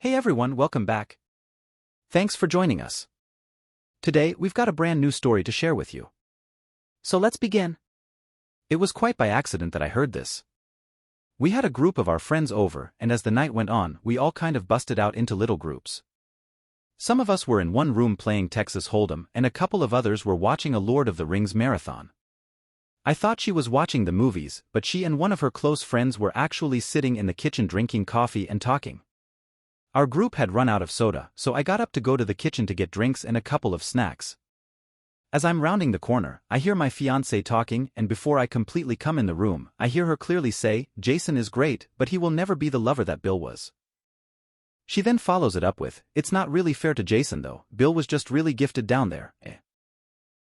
Hey everyone, welcome back. Thanks for joining us. Today, we've got a brand new story to share with you. So let's begin. It was quite by accident that I heard this. We had a group of our friends over, and as the night went on, we all kind of busted out into little groups. Some of us were in one room playing Texas Hold'em, and a couple of others were watching a Lord of the Rings marathon. I thought she was watching the movies, but she and one of her close friends were actually sitting in the kitchen drinking coffee and talking. Our group had run out of soda, so I got up to go to the kitchen to get drinks and a couple of snacks. As I'm rounding the corner, I hear my fiancée talking, and before I completely come in the room, I hear her clearly say, "Jason is great, but he will never be the lover that Bill was." She then follows it up with, "It's not really fair to Jason though, Bill was just really gifted down there, eh."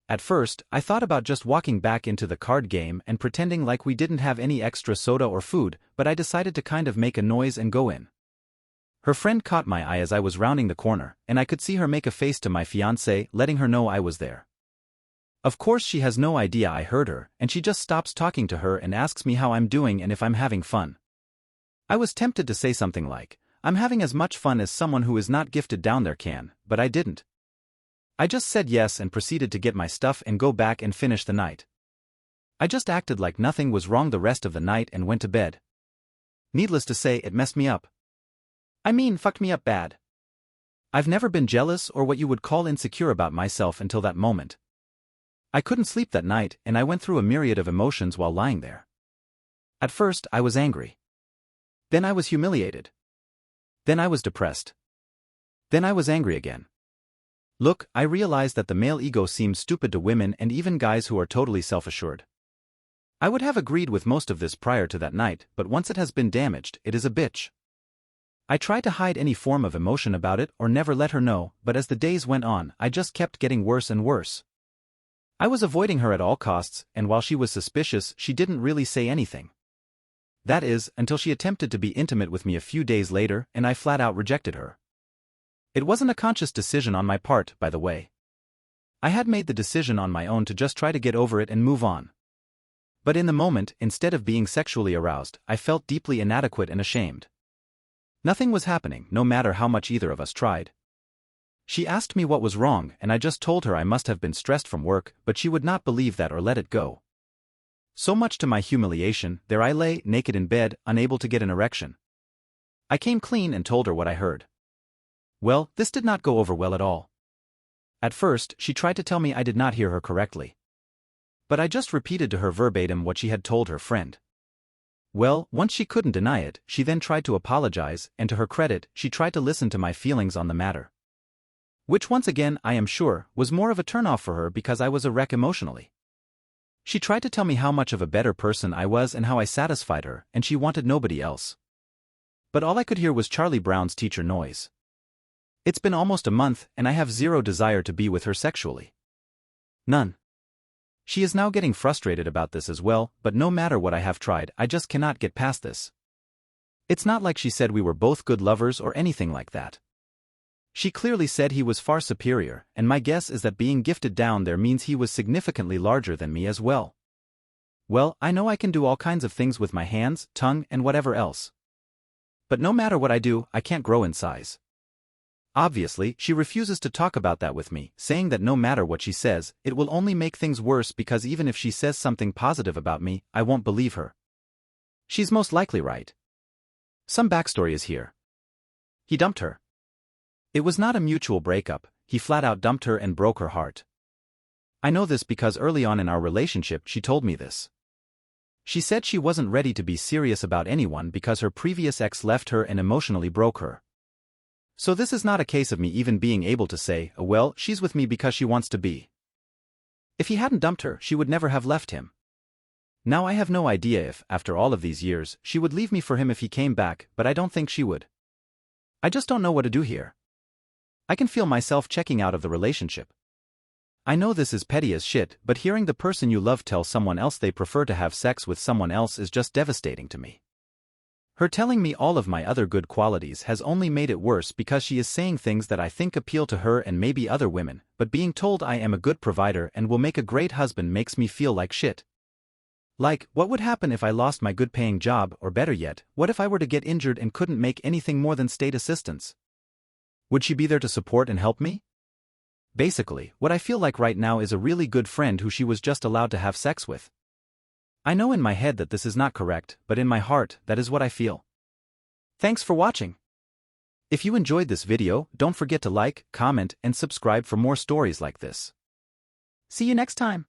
At first, I thought about just walking back into the card game and pretending like we didn't have any extra soda or food, but I decided to kind of make a noise and go in. Her friend caught my eye as I was rounding the corner, and I could see her make a face to my fiancé, letting her know I was there. Of course she has no idea I heard her, and she just stops talking to her and asks me how I'm doing and if I'm having fun. I was tempted to say something like, "I'm having as much fun as someone who is not gifted down there can," but I didn't. I just said yes and proceeded to get my stuff and go back and finish the night. I just acted like nothing was wrong the rest of the night and went to bed. Needless to say, it messed me up. I mean, fucked me up bad. I've never been jealous or what you would call insecure about myself until that moment. I couldn't sleep that night, and I went through a myriad of emotions while lying there. At first, I was angry. Then I was humiliated. Then I was depressed. Then I was angry again. Look, I realize that the male ego seems stupid to women and even guys who are totally self-assured. I would have agreed with most of this prior to that night, but once it has been damaged, it is a bitch. I tried to hide any form of emotion about it or never let her know, but as the days went on, I just kept getting worse and worse. I was avoiding her at all costs, and while she was suspicious, she didn't really say anything. That is, until she attempted to be intimate with me a few days later, and I flat out rejected her. It wasn't a conscious decision on my part, by the way. I had made the decision on my own to just try to get over it and move on. But in the moment, instead of being sexually aroused, I felt deeply inadequate and ashamed. Nothing was happening, no matter how much either of us tried. She asked me what was wrong, and I just told her I must have been stressed from work, but she would not believe that or let it go. So much to my humiliation, there I lay, naked in bed, unable to get an erection. I came clean and told her what I heard. Well, this did not go over well at all. At first, she tried to tell me I did not hear her correctly. But I just repeated to her verbatim what she had told her friend. Well, once she couldn't deny it, she then tried to apologize, and to her credit, she tried to listen to my feelings on the matter. Which once again, I am sure, was more of a turnoff for her because I was a wreck emotionally. She tried to tell me how much of a better person I was and how I satisfied her, and she wanted nobody else. But all I could hear was Charlie Brown's teacher noise. It's been almost a month, and I have zero desire to be with her sexually. None. She is now getting frustrated about this as well, but no matter what I have tried, I just cannot get past this. It's not like she said we were both good lovers or anything like that. She clearly said he was far superior, and my guess is that being gifted down there means he was significantly larger than me as well. Well, I know I can do all kinds of things with my hands, tongue, and whatever else. But no matter what I do, I can't grow in size. Obviously, she refuses to talk about that with me, saying that no matter what she says, it will only make things worse because even if she says something positive about me, I won't believe her. She's most likely right. Some backstory is here. He dumped her. It was not a mutual breakup, he flat out dumped her and broke her heart. I know this because early on in our relationship she told me this. She said she wasn't ready to be serious about anyone because her previous ex left her and emotionally broke her. So this is not a case of me even being able to say, "Oh well, she's with me because she wants to be." If he hadn't dumped her, she would never have left him. Now I have no idea if, after all of these years, she would leave me for him if he came back, but I don't think she would. I just don't know what to do here. I can feel myself checking out of the relationship. I know this is petty as shit, but hearing the person you love tell someone else they prefer to have sex with someone else is just devastating to me. Her telling me all of my other good qualities has only made it worse because she is saying things that I think appeal to her and maybe other women, but being told I am a good provider and will make a great husband makes me feel like shit. Like, what would happen if I lost my good-paying job, or better yet, what if I were to get injured and couldn't make anything more than state assistance? Would she be there to support and help me? Basically, what I feel like right now is a really good friend who she was just allowed to have sex with. I know in my head that this is not correct, but in my heart, that is what I feel. Thanks for watching. If you enjoyed this video, don't forget to like, comment, and subscribe for more stories like this. See you next time.